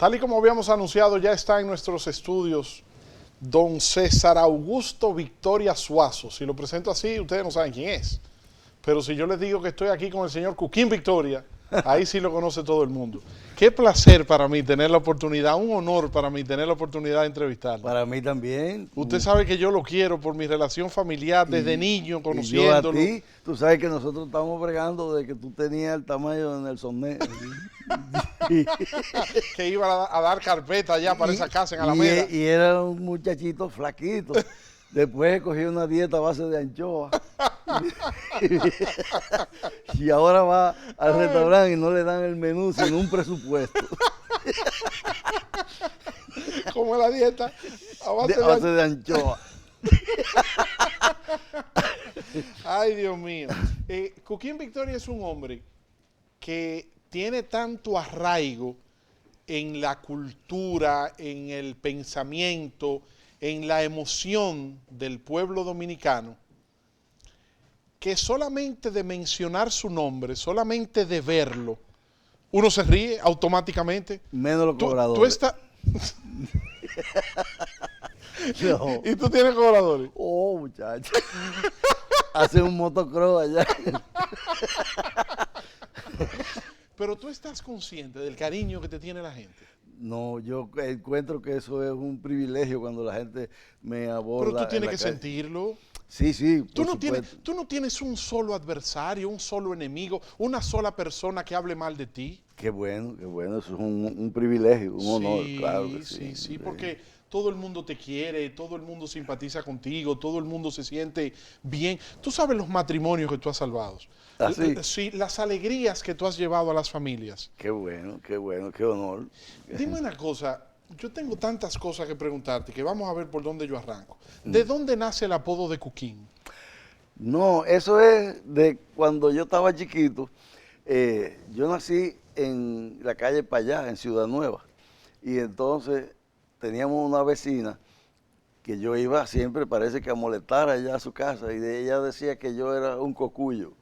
Tal y como habíamos anunciado, ya está en nuestros estudios don César Augusto Victoria Suazo. Si lo presento así, ustedes no saben quién es. Pero si yo les digo que estoy aquí con el señor Cuquín Victoria, ahí sí lo conoce todo el mundo. Qué placer para mí tener la oportunidad, un honor para mí tener la oportunidad de entrevistarlo. Para mí también. Usted sabe que yo lo quiero por mi relación familiar desde niño, conociéndolo. Y yo a ti, tú sabes que nosotros estamos bregando de que tú tenías el tamaño de Nelson Ned. Que iba a dar carpeta allá para esa casa en Alameda. Y era un muchachito flaquito. Después cogí una dieta a base de anchoa. Y ahora va al restaurante y no le dan el menú sin un presupuesto. ¿Cómo es la dieta? A base de anchoa. Ay, Dios mío. Cuquín Victoria es un hombre que tiene tanto arraigo en la cultura, en el pensamiento, en la emoción del pueblo dominicano, que solamente de mencionar su nombre, solamente de verlo, uno se ríe automáticamente. Menos los cobradores. Tú estás... No. ¿Y tú tienes cobradores? Oh, muchacho. Hace un motocross allá. Pero tú estás consciente del cariño que te tiene la gente. No, yo encuentro que eso es un privilegio cuando la gente me aborda. Pero tú tienes que sentirlo. Sí, sí. Tú no tienes un solo adversario, un solo enemigo, una sola persona que hable mal de ti. Qué bueno, eso es un privilegio, un honor, claro que sí. Sí, porque todo el mundo te quiere, todo el mundo simpatiza contigo, todo el mundo se siente bien. Tú sabes los matrimonios que tú has salvado. ¿Ah, sí? Sí, las alegrías que tú has llevado a las familias. Qué bueno, qué honor. Dime una cosa, yo tengo tantas cosas que preguntarte que vamos a ver por dónde yo arranco. ¿De dónde nace el apodo de Cuquín? No, eso es de cuando yo estaba chiquito. Yo nací en la calle Payá, en Ciudad Nueva, y entonces teníamos una vecina que yo iba siempre, parece que a molestar allá a su casa, y ella decía que yo era un cocuyo,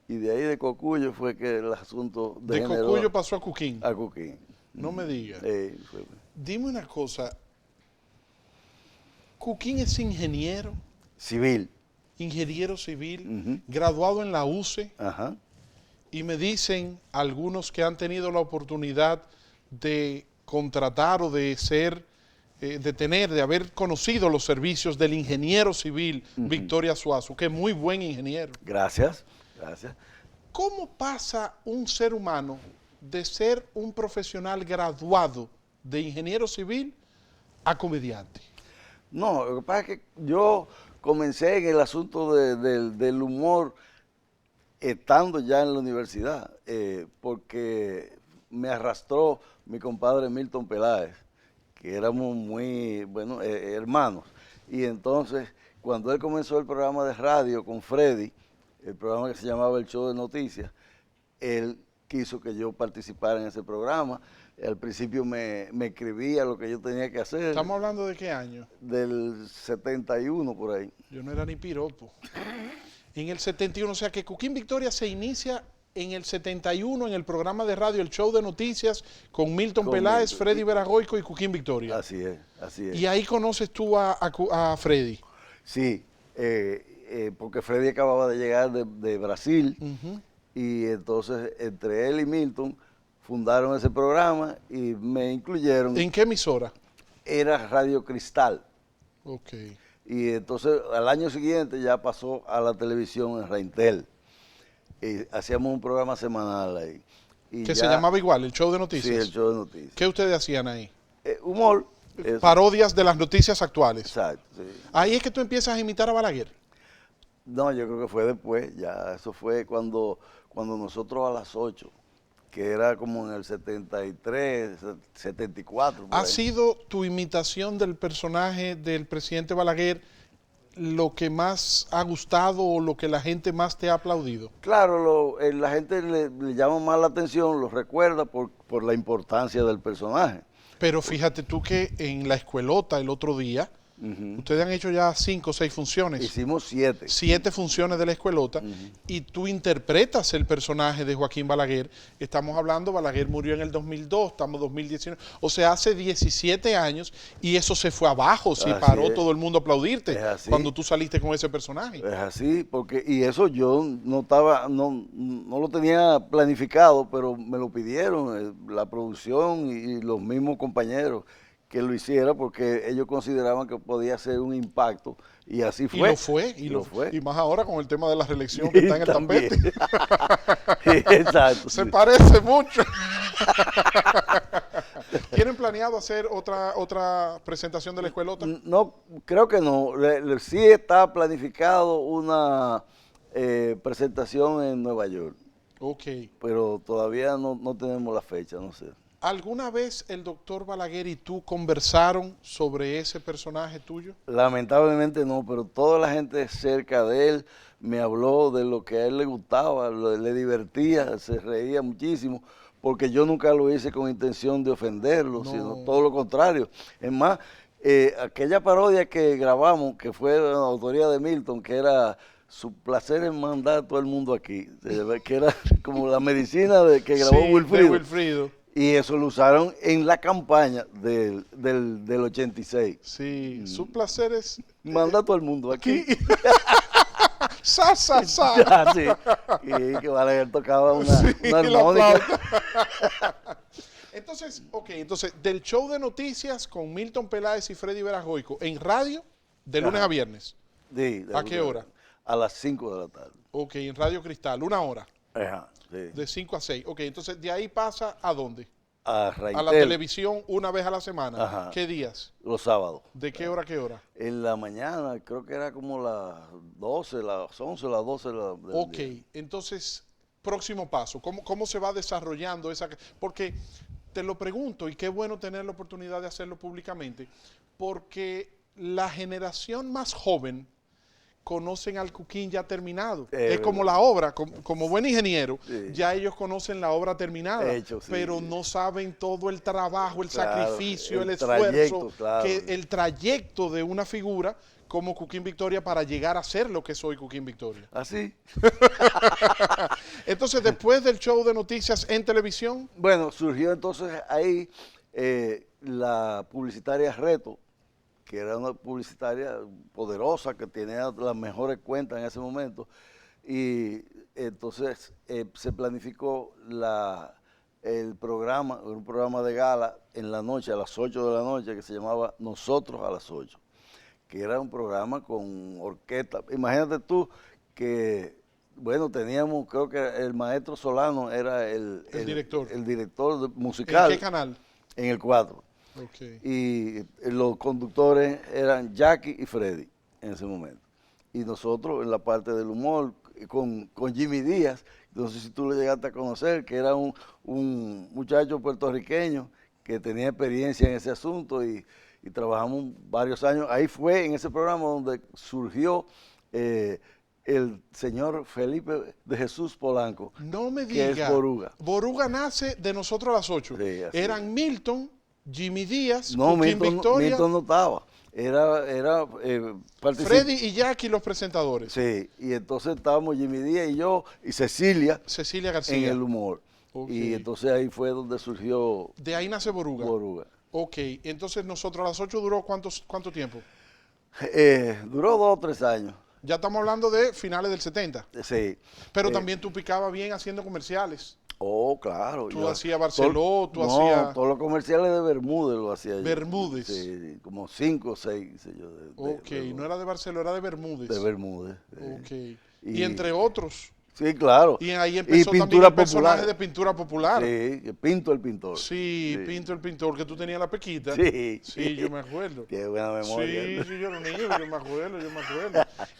y de ahí de cocuyo fue que el asunto de cocuyo pasó a Cuquín. A Cuquín. No me digas. Dime una cosa, Cuquín es ingeniero. Civil. Ingeniero civil, graduado en la UCE. Ajá. Y me dicen algunos que han tenido la oportunidad de contratar o de ser, de haber conocido los servicios del ingeniero civil Victoria Suazo, que es muy buen ingeniero. Gracias. ¿Cómo pasa un ser humano de ser un profesional graduado de ingeniero civil a comediante? No, lo que pasa es que yo comencé en el asunto del humor estando ya en la universidad, porque me arrastró mi compadre Milton Peláez, que éramos muy, bueno, hermanos. Y entonces, cuando él comenzó el programa de radio con Freddy, el programa que se llamaba El Show de Noticias, él quiso que yo participara en ese programa. Al principio me escribía lo que yo tenía que hacer. ¿Estamos hablando de qué año? Del 71 por ahí. Yo no era ni piropo. En el 71, o sea que Cuquín Victoria se inicia en el 71 en el programa de radio El Show de Noticias con Milton Peláez, Freddy Veragoico y Cuquín Victoria. Así es. Y ahí conoces tú a Freddy. Sí, porque Freddy acababa de llegar de Brasil y entonces entre él y Milton fundaron ese programa y me incluyeron. ¿En qué emisora? Era Radio Cristal. Ok. Y entonces al año siguiente ya pasó a la televisión en Reintel. Y hacíamos un programa semanal ahí. Y que se llamaba igual, El Show de Noticias. Sí, El Show de Noticias. ¿Qué ustedes hacían ahí? Humor. Parodias de las noticias actuales. Exacto, sí. Ahí es que tú empiezas a imitar a Balaguer. No, yo creo que fue después, ya eso fue cuando nosotros a las 8, que era como en el 73, 74. ¿Ha sido tu imitación del personaje del presidente Balaguer lo que más ha gustado o lo que la gente más te ha aplaudido? Claro, la gente le llama más la atención, lo recuerda por la importancia del personaje. Pero fíjate tú que en la escuelota el otro día Ustedes han hecho ya 5 o 6 funciones. Hicimos 7. 7 funciones de la escuelota y tú interpretas el personaje de Joaquín Balaguer. Estamos hablando, Balaguer murió en el 2002, estamos en 2019, o sea, hace 17 años y eso se fue abajo, si paró todo el mundo a aplaudirte cuando tú saliste con ese personaje. Es así, porque y eso yo no estaba, no lo tenía planificado, pero me lo pidieron la producción y los mismos compañeros que lo hiciera porque ellos consideraban que podía ser un impacto y así fue. Y lo fue. Y más ahora con el tema de la reelección que está en el tapete. Exacto. Se parece mucho. ¿Tienen planeado hacer otra presentación de la escuelota? No, creo que no. Sí está planificado una presentación en Nueva York. Ok. Pero todavía no tenemos la fecha, no sé. ¿Alguna vez el doctor Balaguer y tú conversaron sobre ese personaje tuyo? Lamentablemente no, pero toda la gente cerca de él me habló de lo que a él le gustaba, le divertía, se reía muchísimo, porque yo nunca lo hice con intención de ofenderlo, sino todo lo contrario. Es más, aquella parodia que grabamos, que fue de la autoría de Milton, que era Su placer es mandar a todo el mundo aquí, que era como la medicina que grabó Wilfrido. Y eso lo usaron en la campaña del 86. Sí, su placer es... Manda a todo el mundo aquí. ¡Sa! Sí. Y que Balaguer tocaba una armónica. Entonces, del show de noticias con Milton Peláez y Freddy Verajoico, en radio, de lunes a viernes. Sí, ¿A qué hora? A las 5 de la tarde. Ok, en Radio Cristal, 1 hora. Ajá, sí. De 5 a 6. Ok, entonces de ahí pasa ¿a dónde? A Raitel. A la televisión una vez a la semana. Ajá. ¿Qué días? Los sábados. ¿De qué hora a qué hora? En la mañana, creo que era como las 12, las 11, las 12 del día. Entonces, próximo paso, ¿cómo se va desarrollando esa? Porque te lo pregunto, y qué bueno tener la oportunidad de hacerlo públicamente, porque la generación más joven conocen al Cuquín ya terminado. Es como la obra, como buen ingeniero, ya ellos conocen la obra terminada, pero no saben todo el trabajo, el sacrificio, el esfuerzo, el trayecto de una figura como Cuquín Victoria para llegar a ser lo que soy Cuquín Victoria. ¿Así? Entonces, después del show de noticias en televisión. Bueno, surgió entonces ahí la publicitaria Reto, que era una publicitaria poderosa, que tenía las mejores cuentas en ese momento, y entonces se planificó el programa, un programa de gala en la noche, a las 8 de la noche, que se llamaba Nosotros a las 8, que era un programa con orquesta. Imagínate tú que, bueno, teníamos, creo que el maestro Solano era el director musical. ¿En qué canal? En el 4. Okay. Y los conductos eran Jackie y Freddy en ese momento. Y nosotros en la parte del humor con Jimmy Díaz, no sé si tú lo llegaste a conocer, que era un muchacho puertorriqueño que tenía experiencia en ese asunto y trabajamos varios años. Ahí fue en ese programa donde surgió el señor Felipe de Jesús Polanco. No me diga. Que es Boruga. Boruga nace de Nosotros a las 8. Sí, eran Milton, Jimmy Díaz, no, Cuquín Victoria. Milton no estaba. Era Freddy y Jackie los presentadores. Sí, y entonces estábamos Jimmy Díaz y yo y Cecilia García en el humor. Okay. Y entonces ahí fue donde surgió. De ahí nace Boruga. Ok, entonces Nosotros a las 8 duró ¿cuánto tiempo? Duró 2 o 3 años. Ya estamos hablando de finales del 70. Sí. Pero también tú picabas bien haciendo comerciales. Oh, claro. Tú hacías Barceló, tú hacías... No, todos los comerciales de Bermúdez lo hacía yo. ¿Bermúdez? Sí, como 5 o 6, sé yo. No era de Barceló, era de Bermúdez. De Bermúdez. Ok. Y entre otros. Sí, claro. Y ahí empezó también el personaje de pintura popular. Sí, Pinto el pintor. Sí, Pinto el pintor, que tú tenías la pequita. Sí. Sí, yo me acuerdo. Qué buena memoria. Sí, yo era un niño, yo me acuerdo.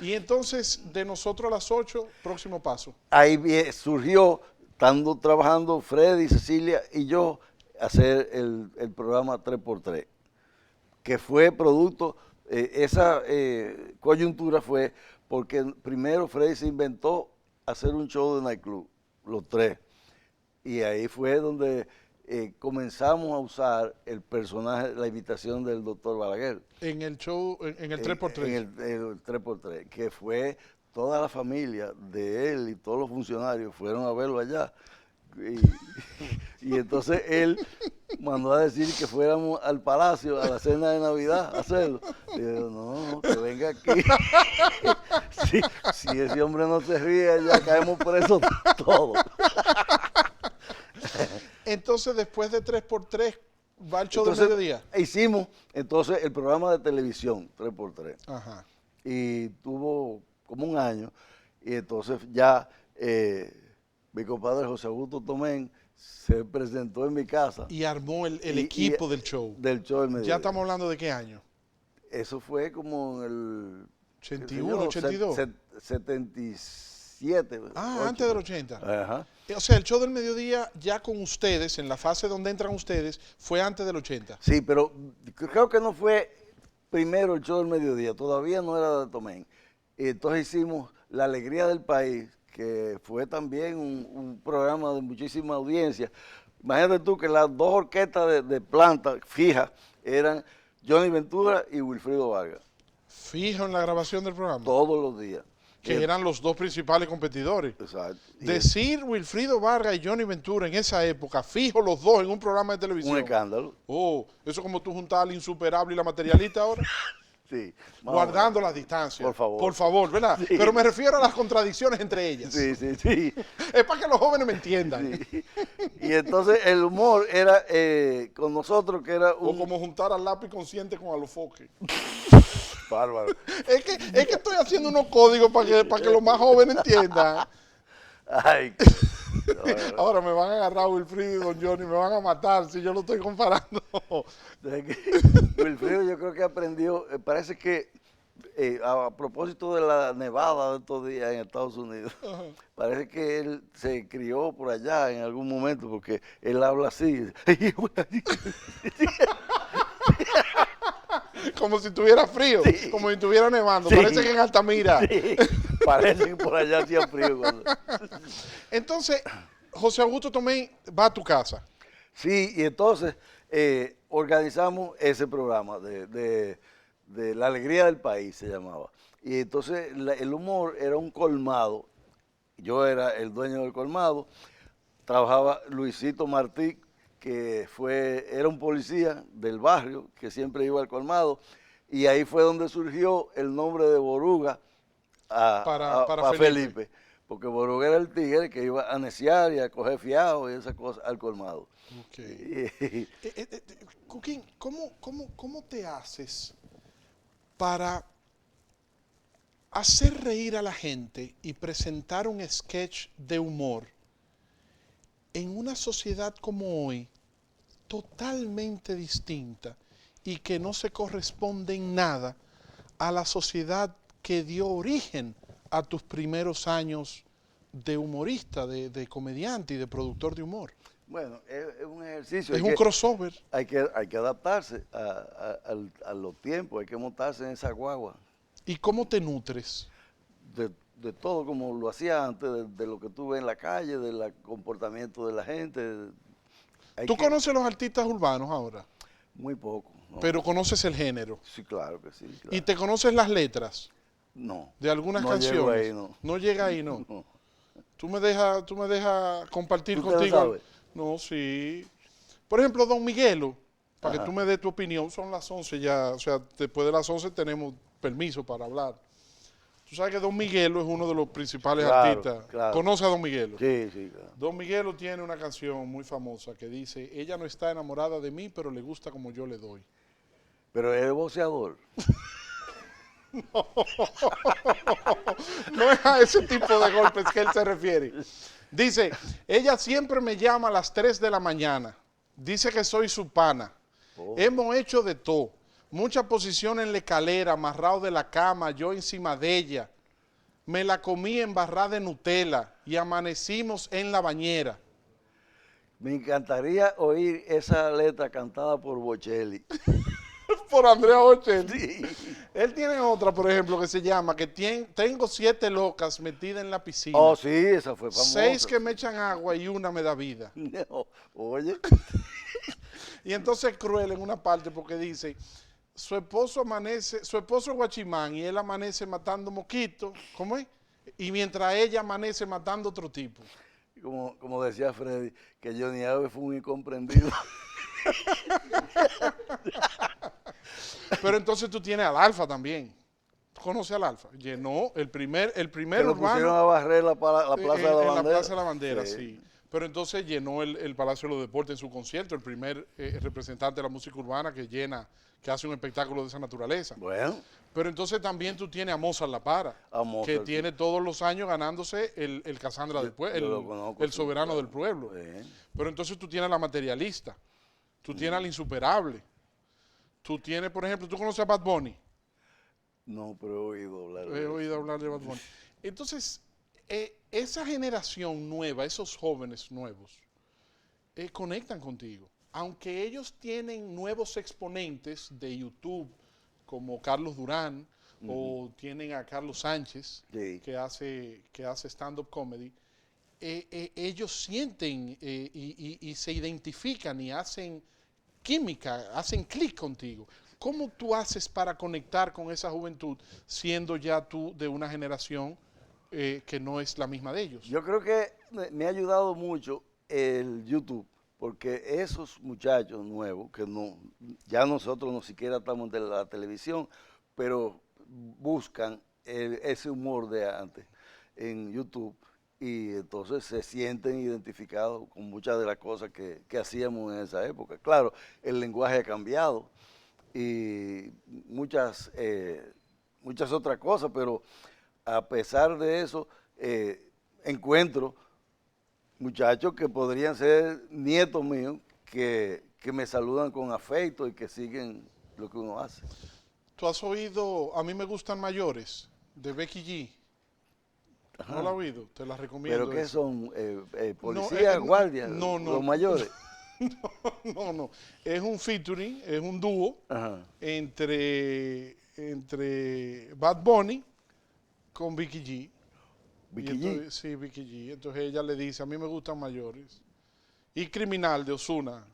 Y entonces, de Nosotros a las 8, próximo paso. Ahí surgió, estando trabajando Freddy, Cecilia y yo, hacer el programa 3x3, que fue producto, esa coyuntura fue porque primero Freddy se inventó hacer un show de nightclub, los tres. Y ahí fue donde comenzamos a usar el personaje, la imitación del doctor Balaguer. En el show, en el 3x3. En el 3x3, que fue toda la familia de él y todos los funcionarios fueron a verlo allá. Y entonces él mandó a decir que fuéramos al palacio a la cena de Navidad a hacerlo. Y yo, no, que venga aquí. Si ese hombre no se ríe, ya caemos presos todos. Entonces, después de 3x3, va el show del mediodía. Hicimos entonces el programa de televisión 3x3. Ajá. Y tuvo como un año. Y entonces ya mi compadre José Augusto Tomén se presentó en mi casa. Y armó el equipo del show. Del show del mediodía. ¿Ya estamos hablando de qué año? Eso fue como en el... 81, 82. 77. Antes del 80. Ajá. O sea, el show del mediodía ya con ustedes, en la fase donde entran ustedes, fue antes del 80. Sí, pero creo que no fue primero el show del mediodía, todavía no era de Tomén. Y entonces hicimos La Alegría del País, que fue también un programa de muchísima audiencia. Imagínate tú que las dos orquestas de planta fija eran Johnny Ventura y Wilfrido Vargas. Fijo en la grabación del programa. Todos los días. Que eran los dos principales competidores. Exacto. Decir Wilfrido Vargas y Johnny Ventura en esa época, fijo los dos en un programa de televisión. Un escándalo. Oh, eso como tú juntar al insuperable y la materialista ahora. Sí. Guardando las distancias. Por favor. Por favor, ¿verdad? Sí. Pero me refiero a las contradicciones entre ellas. Sí, sí, sí. Es para que los jóvenes me entiendan. Sí. Y entonces el humor era con nosotros que era O como juntar al lápiz consciente con Alofoque. Bárbaro. Es que estoy haciendo unos códigos para que los más jóvenes entiendan. Ay. Ahora me van a agarrar Wilfrido y Don Johnny, me van a matar si yo lo estoy comparando. Wilfrido yo creo que aprendió, parece que a propósito de la nevada de estos días en Estados Unidos, parece que él se crió por allá en algún momento porque él habla así. Como si tuviera frío, sí. Como si estuviera nevando. Sí. Parece que en Altamira. Sí. Parece que por allá hacía frío. Entonces, José Augusto Tomén va a tu casa. Sí, y entonces organizamos ese programa de La Alegría del País, se llamaba. Y entonces el humor era un colmado. Yo era el dueño del colmado. Trabajaba Luisito Martí, que era un policía del barrio que siempre iba al colmado, y ahí fue donde surgió el nombre de Boruga para Felipe, porque Boruga era el tigre que iba a neciar y a coger fiado y esas cosas al colmado. Okay. Cuquín, ¿cómo te haces para hacer reír a la gente y presentar un sketch de humor en una sociedad como hoy, totalmente distinta y que no se corresponde en nada a la sociedad que dio origen a tus primeros años de humorista, de comediante y de productor de humor? Bueno, es un ejercicio. Es un crossover. Hay que adaptarse a los tiempos, hay que montarse en esa guagua. ¿Y cómo te nutres? De todo, como lo hacía antes, de lo que tú ves en la calle, del comportamiento de la gente. ¿Tú conoces los artistas urbanos ahora? Muy poco. No. ¿Pero conoces el género? Sí, claro que sí. Claro. ¿Y te conoces las letras? No. ¿De algunas canciones? Llego ahí, no. No llega ahí, ¿no? No. ¿Tú me dejas compartir ¿Tú contigo? sabes? No, sí. Por ejemplo, Don Miguelo, para Ajá. que tú me des tu opinión, son las 11 ya, o sea, después de las 11 tenemos permiso para hablar. Tú sabes que Don Miguelo es uno de los principales artistas. Claro. ¿Conoce a Don Miguelo? Sí, sí, claro. Don Miguelo tiene una canción muy famosa que dice, ella no está enamorada de mí, pero le gusta como yo le doy. Pero es boxeador. No es a ese tipo de golpes que él se refiere. Dice, ella siempre me llama a las 3 de la mañana. Dice que soy su pana. Oh. Hemos hecho de todo. Mucha posición en la escalera, amarrado de la cama, yo encima de ella. Me la comí embarrada de Nutella y amanecimos en la bañera. Me encantaría oír esa letra cantada por Bocelli. Por Andrea Bocelli. Sí. Él tiene otra, por ejemplo, que se llama que tengo 7 locas metidas en la piscina. Oh, sí, esa fue famosa. 6 que me echan agua y una me da vida. No, oye. Y entonces Cruel en una parte porque dice, su esposo es guachimán y él amanece matando mosquitos, ¿cómo es? Y mientras ella amanece matando otro tipo. Como decía Freddy, que Johnny Abe fue un incomprendido. Pero entonces tú tienes al Alfa también. ¿Tú conoces al Alfa? Llenó el primer Que lo urbano. pusieron a barrer la Plaza de la En Bandera. la Plaza de la Bandera, sí. Pero entonces llenó el Palacio de los Deportes en su concierto, el primer representante de la música urbana que hace un espectáculo de esa naturaleza. Bueno, Pero entonces también tú tienes a Mozart La Para, a Mozart, que sí. tiene todos los años ganándose el Casandra del pueblo, yo lo conozco, el sí, soberano claro. del pueblo. Sí. Pero entonces tú tienes a la materialista, tú tienes al insuperable, tú tienes, por ejemplo, ¿tú conoces a Bad Bunny? No, pero he oído hablar de He eso. oído hablar de Bad Bunny. Entonces, esa generación nueva, esos jóvenes nuevos, conectan contigo. Aunque ellos tienen nuevos exponentes de YouTube, como Carlos Durán, o tienen a Carlos Sánchez, Sí. que hace stand-up comedy, ellos sienten y se identifican y hacen química, hacen clic contigo. ¿Cómo tú haces para conectar con esa juventud siendo ya tú de una generación que no es la misma de ellos? Yo creo que me ha ayudado mucho el YouTube, porque esos muchachos nuevos, que no, ya nosotros no siquiera estamos de la televisión, pero buscan ese humor de antes en YouTube y entonces se sienten identificados con muchas de las cosas que hacíamos en esa época. Claro, el lenguaje ha cambiado y muchas otras cosas, pero a pesar de eso, encuentro muchachos que podrían ser nietos míos que me saludan con afecto y que siguen lo que uno hace. ¿Tú has oído A mí me gustan mayores, de Becky G? Ajá. ¿No la has oído? Te la recomiendo. ¿Pero qué esa. son? ¿Policías, guardias? No, ¿Los mayores? No. Es un featuring, es un dúo Ajá. entre Bad Bunny con Becky G. Vicky Entonces, sí, Becky G. Entonces ella le dice, a mí me gustan mayores. Y Criminal de Ozuna.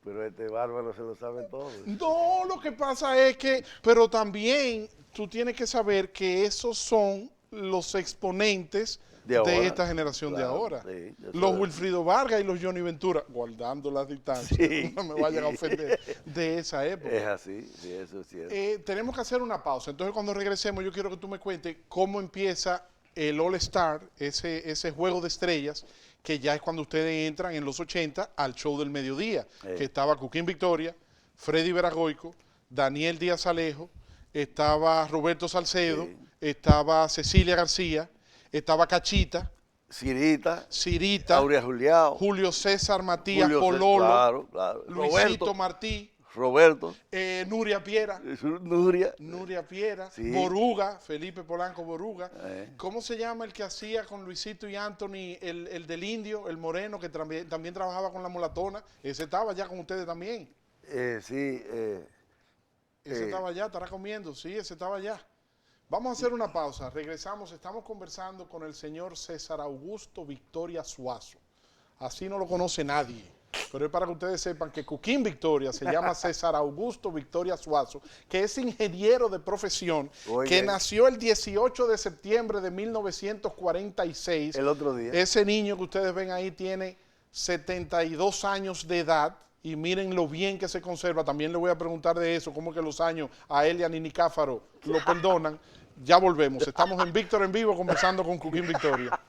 Pero este bárbaro se lo sabe todo. No, lo que pasa es que, pero también tú tienes que saber que esos son los exponentes De ahora, esta generación claro, de ahora. sí, yo Los sé. Wilfrido Vargas y los Johnny Ventura, guardando las distancias, Sí. no me vayan a ofender, de esa época. Es así, sí, eso es cierto. Tenemos que hacer una pausa. Entonces, cuando regresemos, yo quiero que tú me cuentes cómo empieza el All Star, ese juego de estrellas, que ya es cuando ustedes entran en los 80 al show del mediodía, que estaba Cuquín Victoria, Freddy Veragoico, Daniel Díaz Alejo, estaba Roberto Salcedo, Sí. estaba Cecilia García, estaba Cachita, Cirita, Aurea Juliao, Julio César Matías Julio César, Pololo, claro. Luisito Martí, Roberto, Nuria Piera. Nuria. Nuria Piera, Sí. Boruga, Felipe Polanco Boruga. Eh. ¿Cómo se llama el que hacía con Luisito y Anthony, el del indio, el moreno, que también trabajaba con la mulatona? Ese estaba ya con ustedes también. Sí. Ese estaba allá, estará comiendo, sí, ese estaba allá. Vamos a hacer una pausa, regresamos, estamos conversando con el señor César Augusto Victoria Suazo. Así no lo conoce nadie. Pero es para que ustedes sepan que Cuquín Victoria se llama César Augusto Victoria Suazo, que es ingeniero de profesión, Oye. que nació el 18 de septiembre de 1946. El otro día. Ese niño que ustedes ven ahí tiene 72 años de edad y miren lo bien que se conserva. También le voy a preguntar de eso, cómo que los años a él y a Nini Cáfaro lo perdonan. Ya volvemos. Estamos en Víctor en Vivo conversando con Cuquín Victoria.